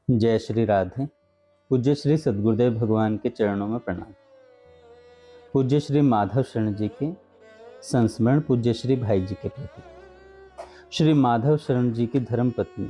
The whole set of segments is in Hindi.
जय श्री राधे। पूज्य श्री सद्गुरुदेव भगवान के चरणों में प्रणाम। पूज्य श्री माधव शरण जी के संस्मरण पूज्य श्री भाई जी के प्रति। श्री माधव शरण जी की धर्मपत्नी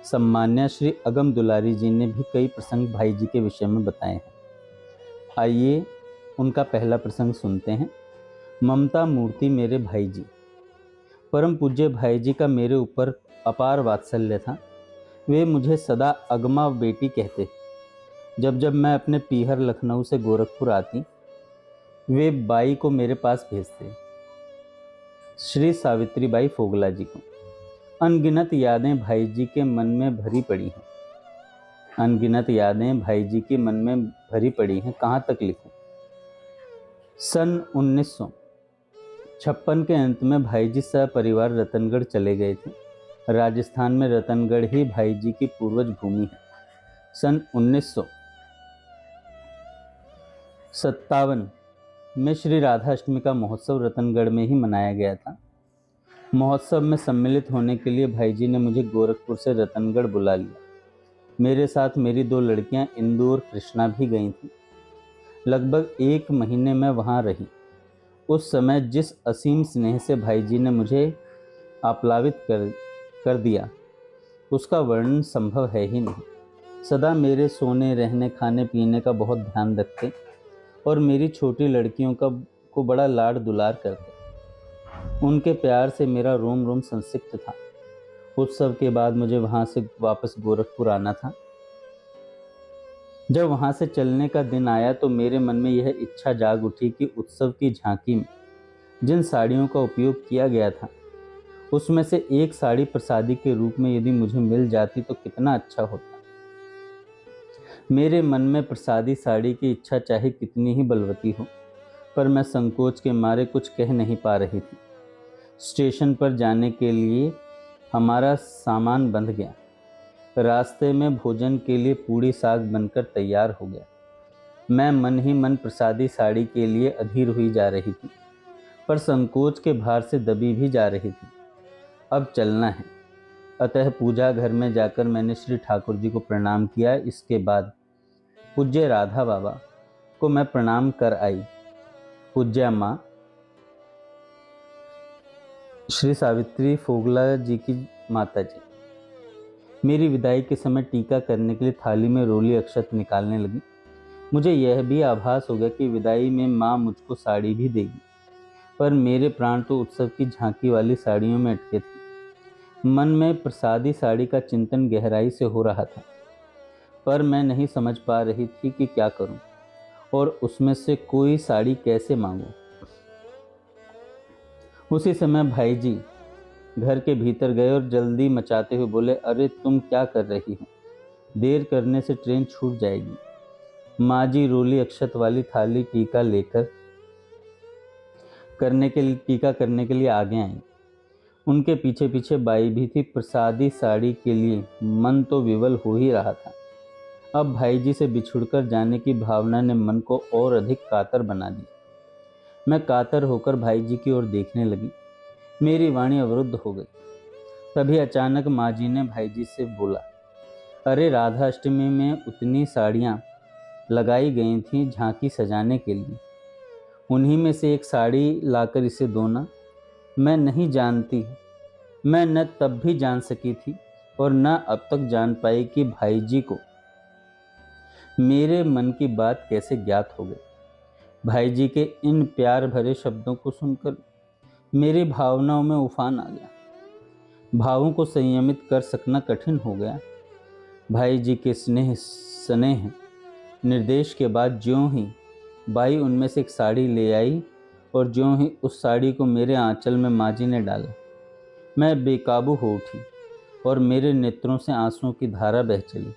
सम्मान्या श्री अगम दुलारी जी ने भी कई प्रसंग भाई जी के विषय में बताए हैं। आइए उनका पहला प्रसंग सुनते हैं। ममता मूर्ति मेरे भाई जी। परम पूज्य भाई जी का मेरे ऊपर अपार वात्सल्य था। वे मुझे सदा अगमा बेटी कहते। जब जब मैं अपने पीहर लखनऊ से गोरखपुर आती, वे बाई को मेरे पास भेजते, श्री सावित्रीबाई फोगला जी को। अनगिनत यादें भाई जी के मन में भरी पड़ी हैं। अनगिनत यादें भाई जी के मन में भरी पड़ी हैं, कहाँ तक लिखूं। सन 1956 के अंत में भाई जी सपरिवार रतनगढ़ चले गए थे। राजस्थान में रतनगढ़ ही भाई जी की पूर्वज भूमि है। सन 1957 में श्री राधा अष्टमी का महोत्सव रतनगढ़ में ही मनाया गया था। महोत्सव में सम्मिलित होने के लिए भाई जी ने मुझे गोरखपुर से रतनगढ़ बुला लिया। मेरे साथ मेरी 2 लड़कियां इंदु और कृष्णा भी गई थीं। लगभग 1 महीने में वहां रही। उस समय जिस असीम स्नेह से भाई जी ने मुझे आप्लावित कर दिया, उसका वर्णन संभव है ही नहीं। सदा मेरे सोने, रहने, खाने पीने का बहुत ध्यान रखते और मेरी छोटी लड़कियों को बड़ा लाड दुलार करते। उनके प्यार से मेरा रोम रोम संसिक्त था। उत्सव के बाद मुझे वहां से वापस गोरखपुर आना था। जब वहां से चलने का दिन आया तो मेरे मन में यह इच्छा जाग उठी कि उत्सव की झांकी में जिन साड़ियों का उपयोग किया गया था, उसमें से एक साड़ी प्रसादी के रूप में यदि मुझे मिल जाती तो कितना अच्छा होता। मेरे मन में प्रसादी साड़ी की इच्छा चाहे कितनी ही बलवती हो, पर मैं संकोच के मारे कुछ कह नहीं पा रही थी। स्टेशन पर जाने के लिए हमारा सामान बंध गया। रास्ते में भोजन के लिए पूड़ी साग बनकर तैयार हो गया। मैं मन ही मन प्रसादी साड़ी के लिए अधीर हुई जा रही थी, पर संकोच के भार से दबी भी जा रही थी। अब चलना है। अतः पूजा घर में जाकर मैंने श्री ठाकुर जी को प्रणाम किया। इसके बाद पूज्य राधा बाबा को मैं प्रणाम कर आई। पूज्य माँ श्री सावित्री फोगला जी की माता जी मेरी विदाई के समय टीका करने के लिए थाली में रोली अक्षत निकालने लगी। मुझे यह भी आभास हो गया कि विदाई में माँ मुझको साड़ी भी देगी, पर मेरे प्राण तो उत्सव की झांकी वाली साड़ियों में अटके थे। मन में प्रसादी साड़ी का चिंतन गहराई से हो रहा था, पर मैं नहीं समझ पा रही थी कि क्या करूं और उसमें से कोई साड़ी कैसे मांगूं। उसी समय भाई जी घर के भीतर गए और जल्दी मचाते हुए बोले, अरे तुम क्या कर रही हो? देर करने से ट्रेन छूट जाएगी। माँ जी रोली अक्षत वाली थाली टीका करने के लिए आगे आई। उनके पीछे पीछे बाई भी थी। प्रसादी साड़ी के लिए मन तो विवल हो ही रहा था। अब भाई जी से बिछुड़कर जाने की भावना ने मन को और अधिक कातर बना दिया। मैं कातर होकर भाई जी की ओर देखने लगी। मेरी वाणी अवरुद्ध हो गई। तभी अचानक माँ जी ने भाई जी से बोला, अरे राधा अष्टमी में उतनी साड़ियाँ लगाई गई थीं झांकी सजाने के लिए, उन्हीं में से एक साड़ी लाकर इसे दो ना। मैं नहीं जानती, मैं न तब भी जान सकी थी और न अब तक जान पाई कि भाई जी को मेरे मन की बात कैसे ज्ञात हो गई। भाई जी के इन प्यार भरे शब्दों को सुनकर मेरी भावनाओं में उफान आ गया। भावों को संयमित कर सकना कठिन हो गया। भाई जी के स्नेह निर्देश के बाद ज्यों ही बाई उनमें से एक साड़ी ले आई और ज्यों ही उस साड़ी को मेरे आंचल में माँ जी ने डाला, मैं बेकाबू हो उठी और मेरे नेत्रों से आंसुओं की धारा बह चली।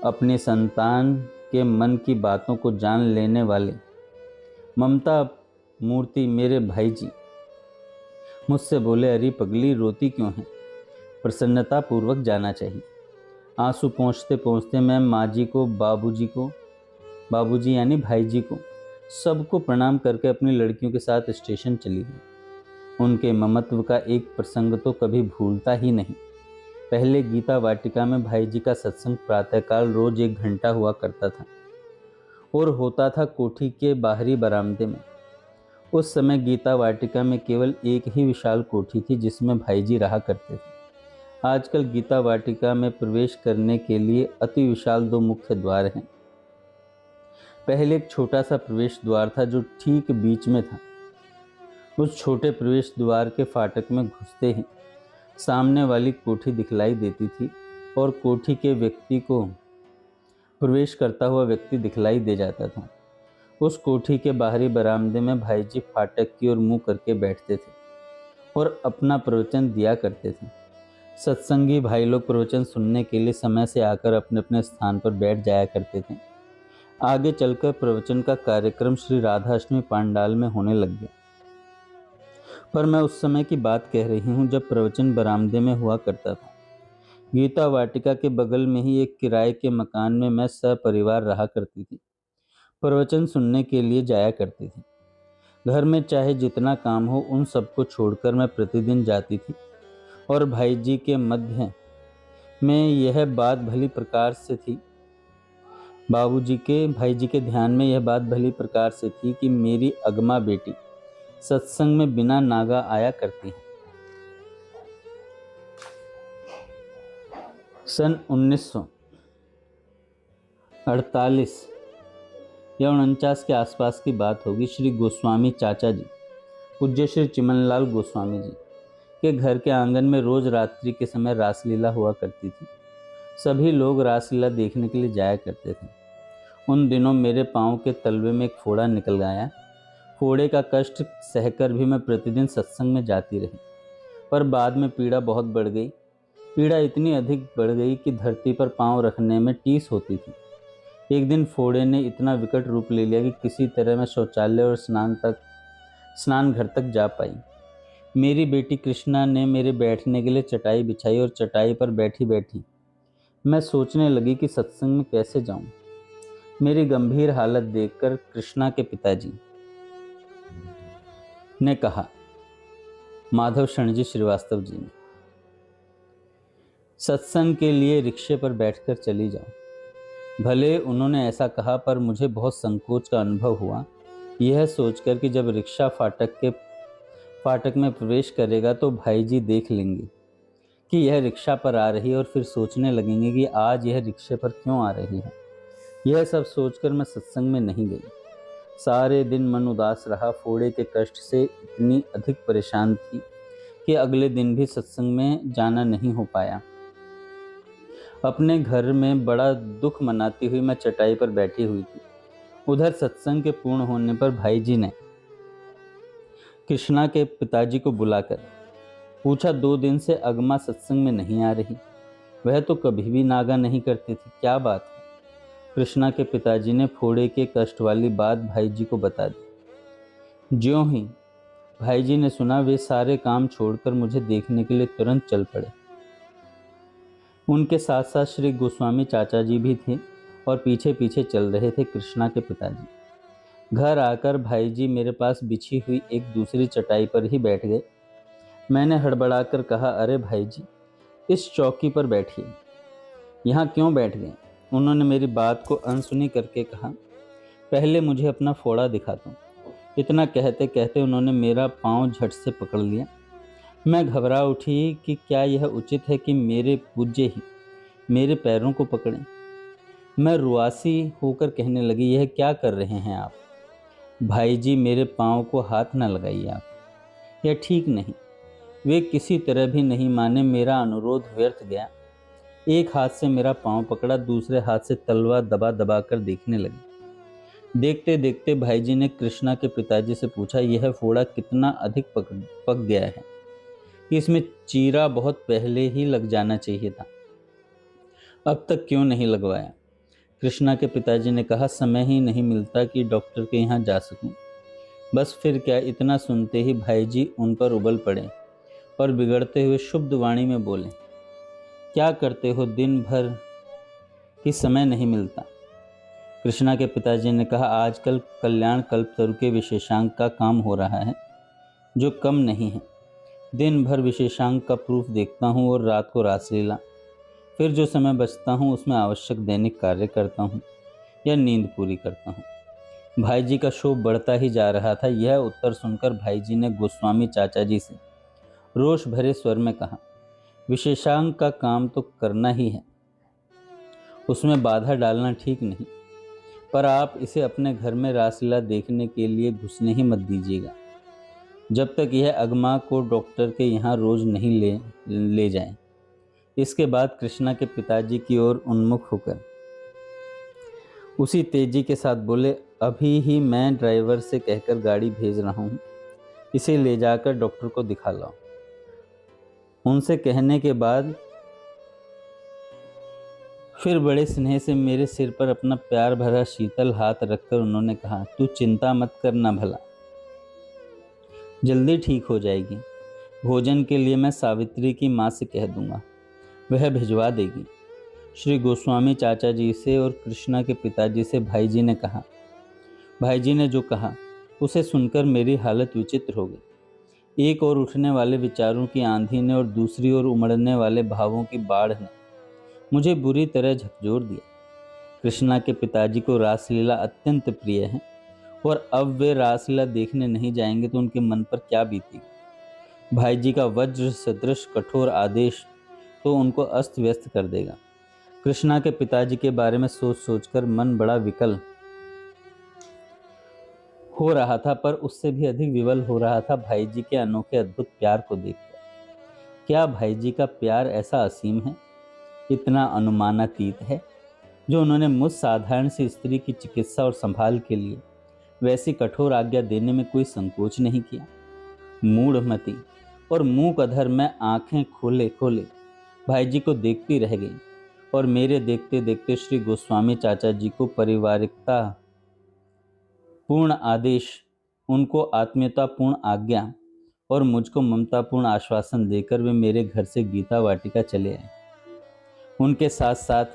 अपने संतान के मन की बातों को जान लेने वाले ममता मूर्ति मेरे भाई जी मुझसे बोले, अरे पगली रोती क्यों है? प्रसन्नता पूर्वक जाना चाहिए। आंसू पहुँचते पहुँचते मैं माँ जी को, बाबूजी यानी भाई जी को, सबको प्रणाम करके अपनी लड़कियों के साथ स्टेशन चली गई। उनके ममत्व का एक प्रसंग तो कभी भूलता ही नहीं। पहले गीता वाटिका में भाई जी का सत्संग प्रातःकाल रोज 1 घंटा हुआ करता था और होता था कोठी के बाहरी बरामदे में। उस समय गीता वाटिका में केवल एक ही विशाल कोठी थी जिसमें भाई जी रहा करते थे। आजकल गीता वाटिका में प्रवेश करने के लिए अति विशाल 2 मुख्य द्वार हैं। पहले एक छोटा सा प्रवेश द्वार था जो ठीक बीच में था। उस छोटे प्रवेश द्वार के फाटक में घुसते ही सामने वाली कोठी दिखलाई देती थी और कोठी के व्यक्ति को प्रवेश करता हुआ व्यक्ति दिखलाई दे जाता था। उस कोठी के बाहरी बरामदे में भाई जी फाटक की ओर मुंह करके बैठते थे और अपना प्रवचन दिया करते थे। सत्संगी भाई लोग प्रवचन सुनने के लिए समय से आकर अपने अपने स्थान पर बैठ जाया करते थे। आगे चलकर प्रवचन का कार्यक्रम श्री राधा अष्टमी पांडाल में होने लग गया। पर मैं उस समय की बात कह रही हूँ जब प्रवचन बरामदे में हुआ करता था। गीता वाटिका के बगल में ही एक किराए के मकान में मैं सपरिवार रहा करती थी। प्रवचन सुनने के लिए जाया करती थी। घर में चाहे जितना काम हो उन सबको छोड़कर मैं प्रतिदिन जाती थी और भाई जी के मध्य में यह बात भली प्रकार से थी भाई जी के ध्यान में यह बात भली प्रकार से थी कि मेरी अगमा बेटी सत्संग में बिना नागा आया करती है। सन 1948 या 49 के आसपास की बात होगी। श्री गोस्वामी चाचा जी, पूज्य श्री चिमनलाल गोस्वामी जी के घर के आंगन में रोज रात्रि के समय रासलीला हुआ करती थी। सभी लोग रासलीला देखने के लिए जाया करते थे। उन दिनों मेरे पांव के तलवे में एक फोड़ा निकल गया। फोड़े का कष्ट सहकर भी मैं प्रतिदिन सत्संग में जाती रही, पर बाद में पीड़ा बहुत बढ़ गई। पीड़ा इतनी अधिक बढ़ गई कि धरती पर पांव रखने में टीस होती थी। एक दिन फोड़े ने इतना विकट रूप ले लिया कि किसी तरह मैं शौचालय और स्नान घर तक जा पाई। मेरी बेटी कृष्णा ने मेरे बैठने के लिए चटाई बिछाई और चटाई पर बैठी बैठी मैं सोचने लगी कि सत्संग में कैसे जाऊं। मेरी गंभीर हालत देखकर कृष्णा के पिताजी ने कहा, माधव शरणजी श्रीवास्तव जी ने, सत्संग के लिए रिक्शे पर बैठकर चली जाओ। भले उन्होंने ऐसा कहा, पर मुझे बहुत संकोच का अनुभव हुआ, यह सोचकर कि जब रिक्शा फाटक में प्रवेश करेगा तो भाई जी देख लेंगे कि यह रिक्शा पर आ रही है और फिर सोचने लगेंगे कि आज यह रिक्शे पर क्यों आ रही है। यह सब सोचकर मैं सत्संग में नहीं गई। सारे दिन मन उदास रहा। फोड़े के कष्ट से इतनी अधिक परेशान थी कि अगले दिन भी सत्संग में जाना नहीं हो पाया। अपने घर में बड़ा दुख मनाती हुई मैं चटाई पर बैठी हुई थी। उधर सत्संग के पूर्ण होने पर भाई जी ने कृष्णा के पिताजी को बुलाकर पूछा, 2 दिन से अगमा सत्संग में नहीं आ रही। वह तो कभी भी नागा नहीं करती थी, क्या बात है? कृष्णा के पिताजी ने फोड़े के कष्ट वाली बात भाई जी को बता दी। ज्यों ही भाई जी ने सुना, वे सारे काम छोड़कर मुझे देखने के लिए तुरंत चल पड़े। उनके साथ साथ श्री गोस्वामी चाचा जी भी थे और पीछे पीछे चल रहे थे कृष्णा के पिताजी। घर आकर भाई जी मेरे पास बिछी हुई एक दूसरी चटाई पर ही बैठ गए। मैंने हड़बड़ाकर कहा, अरे भाई जी, इस चौकी पर बैठिए। यहाँ क्यों बैठ गए? उन्होंने मेरी बात को अनसुनी करके कहा, पहले मुझे अपना फोड़ा दिखा दो। इतना कहते कहते उन्होंने मेरा पाँव झट से पकड़ लिया। मैं घबरा उठी कि क्या यह उचित है कि मेरे पूज्य ही मेरे पैरों को पकड़ें। मैं रुआसी होकर कहने लगी, यह क्या कर रहे हैं आप? भाई जी, मेरे पाँव को हाथ न लगाइए आप, यह ठीक नहीं। वे किसी तरह भी नहीं माने। मेरा अनुरोध व्यर्थ गया। एक हाथ से मेरा पाँव पकड़ा, दूसरे हाथ से तलवा दबा दबा कर देखने लगे। देखते देखते भाई जी ने कृष्णा के पिताजी से पूछा, यह फोड़ा कितना अधिक पक गया है, इसमें चीरा बहुत पहले ही लग जाना चाहिए था, अब तक क्यों नहीं लगवाया? कृष्णा के पिताजी ने कहा, समय ही नहीं मिलता कि डॉक्टर के यहाँ जा सकूं। बस फिर क्या? इतना सुनते ही भाई जी उन पर उबल पड़े और बिगड़ते हुए शुद्ध वाणी में बोले, क्या करते हो, दिन भर कि समय नहीं मिलता? कृष्णा के पिताजी ने कहा, आजकल कल्याण कल्पतरु के विशेषांक का काम हो रहा है, जो कम नहीं है। दिन भर विशेषांक का प्रूफ देखता हूँ और रात को रासलीला। फिर जो समय बचता हूँ उसमें आवश्यक दैनिक कार्य करता हूँ या नींद पूरी करता हूँ। भाई जी का शोभ बढ़ता ही जा रहा था। यह उत्तर सुनकर भाई जी ने गोस्वामी चाचा जी से रोष भरे स्वर में कहा, विशेषांक का काम तो करना ही है, उसमें बाधा डालना ठीक नहीं, पर आप इसे अपने घर में रासलीला देखने के लिए घुसने ही मत दीजिएगा जब तक यह अगमा को डॉक्टर के यहाँ रोज नहीं ले जाए। इसके बाद कृष्णा के पिताजी की ओर उन्मुख होकर उसी तेजी के साथ बोले, अभी ही मैं ड्राइवर से कहकर गाड़ी भेज रहा हूँ, इसे ले जाकर डॉक्टर को दिखा लाओ। उनसे कहने के बाद फिर बड़े स्नेह से मेरे सिर पर अपना प्यार भरा शीतल हाथ रखकर उन्होंने कहा, तू चिंता मत करना भला, जल्दी ठीक हो जाएगी। भोजन के लिए मैं सावित्री की माँ से कह दूंगा, वह भिजवा देगी। श्री गोस्वामी चाचा जी से और कृष्णा के पिताजी से भाई जी ने कहा। भाई जी ने जो कहा उसे सुनकर मेरी हालत विचित्र हो गई। एक ओर उठने वाले विचारों की आंधी ने और दूसरी ओर उमड़ने वाले भावों की बाढ़ ने मुझे बुरी तरह झकझोर दिया। कृष्णा के पिताजी को रासलीला अत्यंत प्रिय है और अब वे रासलीला देखने नहीं जाएंगे तो उनके मन पर क्या बीतेगी। भाई जी का वज्र सदृश कठोर आदेश तो उनको अस्त व्यस्त कर देगा। कृष्णा के पिताजी के बारे में सोच सोचकर मन बड़ा विकल हो रहा था, पर उससे भी अधिक विवल हो रहा था भाई जी के अनोखे अद्भुत प्यार को देखकर। क्या भाई जी का प्यार ऐसा असीम है, इतना अनुमानातीत है, जो उन्होंने मुझ साधारण सी स्त्री की चिकित्सा और संभाल के लिए वैसी कठोर आज्ञा देने में कोई संकोच नहीं किया। मूढ़मती और मूक अधर मैं आंखें खोले खोले भाई जी को देखती रह गई और मेरे देखते देखते श्री गोस्वामी चाचा जी को पारिवारिकता पूर्ण आदेश, उनको आत्मीयता पूर्ण आज्ञा और मुझको ममतापूर्ण आश्वासन देकर वे मेरे घर से गीता वाटिका चले आए। उनके साथ साथ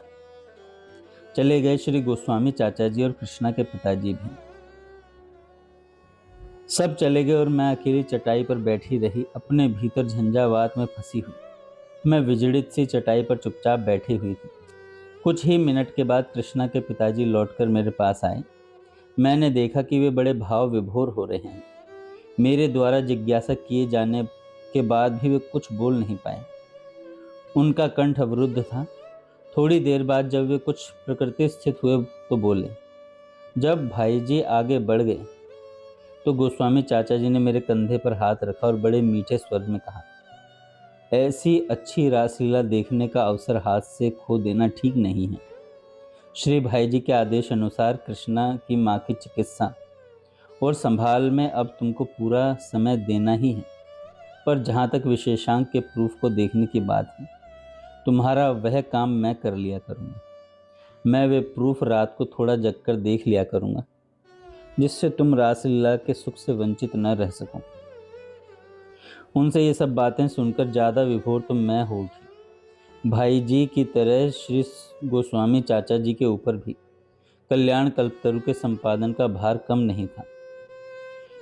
चले गए श्री गोस्वामी चाचा जी और कृष्णा के पिताजी भी। सब चले गए और मैं अकेली चटाई पर बैठी रही, अपने भीतर झंझावात में फंसी हुई। मैं विजड़ित सी चटाई पर चुपचाप बैठी हुई थी। कुछ ही मिनट के बाद कृष्णा के पिताजी लौटकर मेरे पास आए। मैंने देखा कि वे बड़े भाव विभोर हो रहे हैं। मेरे द्वारा जिज्ञासा किए जाने के बाद भी वे कुछ बोल नहीं पाए। उनका कंठ अवरुद्ध था। थोड़ी देर बाद जब वे कुछ प्रकृति स्थित हुए तो बोले। जब भाई जी आगे बढ़ गए तो गोस्वामी चाचा जी ने मेरे कंधे पर हाथ रखा और बड़े मीठे स्वर में कहा, ऐसी अच्छी रासलीला देखने का अवसर हाथ से खो देना ठीक नहीं है। श्री भाई जी के आदेश अनुसार कृष्णा की माँ की चिकित्सा और संभाल में अब तुमको पूरा समय देना ही है, पर जहाँ तक विशेषांक के प्रूफ को देखने की बात है, तुम्हारा वह काम मैं कर लिया करूँगा। मैं वे प्रूफ रात को थोड़ा जगकर देख लिया करूँगा, जिससे तुम रासलीला के सुख से वंचित न रह सको। उनसे ये सब बातें सुनकर ज़्यादा विभोर तो मैं हो उठी। भाई जी की तरह श्री गोस्वामी चाचा जी के ऊपर भी कल्याण कल्पतरु के संपादन का भार कम नहीं था।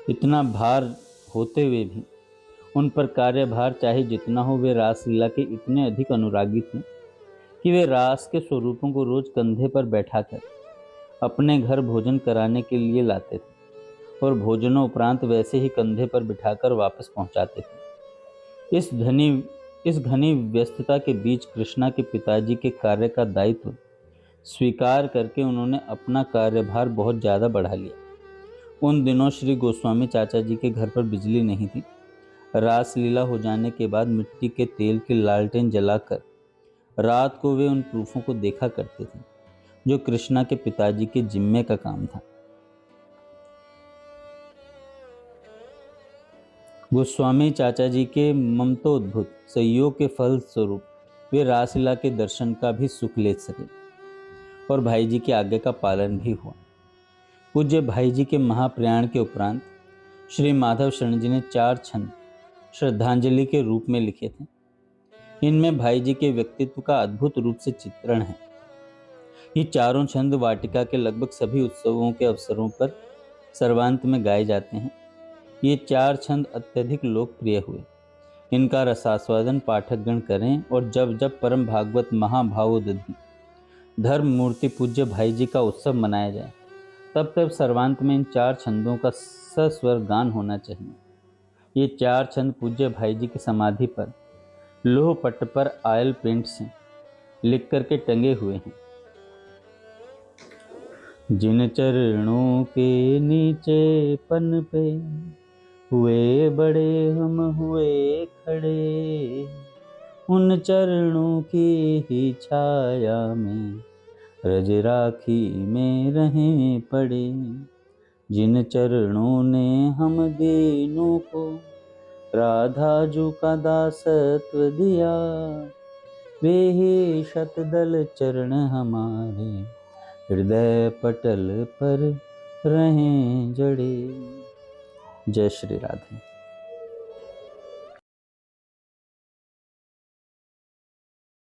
इतना भार होते हुए भी उन पर कार्यभार चाहे जितना हो, वे रासलीला के इतने अधिक अनुरागी थे कि वे रास के स्वरूपों को रोज कंधे पर बैठाकर अपने घर भोजन कराने के लिए लाते थे और भोजनों उपरांत वैसे ही कंधे पर बिठाकर वापस पहुंचाते थे। इस घनी व्यस्तता के बीच कृष्णा के पिताजी के कार्य का दायित्व स्वीकार करके उन्होंने अपना कार्यभार बहुत ज़्यादा बढ़ा लिया। उन दिनों श्री गोस्वामी चाचा जी के घर पर बिजली नहीं थी। रासलीला हो जाने के बाद मिट्टी के तेल की लालटेन जलाकर रात को वे उन प्रूफों को देखा करते थे, जो कृष्णा के पिताजी के जिम्मे का काम था। गोस्वामी चाचा जी के ममतोद्भुत सहयोग के फल स्वरूप वे रासलीला के दर्शन का भी सुख ले सके और भाई जी की आज्ञा का पालन भी हुआ। पूज्य भाई जी के महाप्रयाण के उपरांत श्री माधव शरण जी ने 4 छंद श्रद्धांजलि के रूप में लिखे थे। इनमें भाई जी के व्यक्तित्व का अद्भुत रूप से चित्रण है। ये चारों छंद वाटिका के लगभग सभी उत्सवों के अवसरों पर सर्वांत में गाए जाते हैं। ये 4 छंद अत्यधिक लोकप्रिय हुए। इनका रसास्वादन पाठकगण करें और जब जब परम भागवत महाभावोदधि धर्म मूर्ति पूज्य भाई जी का उत्सव मनाया जाए, तब तब सर्वांत में इन 4 छंदों का सस्वर गान होना चाहिए। ये 4 छंद पूज्य भाई जी की समाधि पर लोह पट्ट पर ऑयल पेंट से लिख करके टंगे हुए हैं। जिन चरणों के नीचे पन पे हुए बड़े हम हुए खड़े, उन चरणों की ही छाया में रज राखी में रहें पड़े। जिन चरणों ने हम दीनों को राधा जू का दासत्व दिया, वे ही शतदल चरण हमारे हृदय पटल पर रहें जड़े। जय श्री राधे।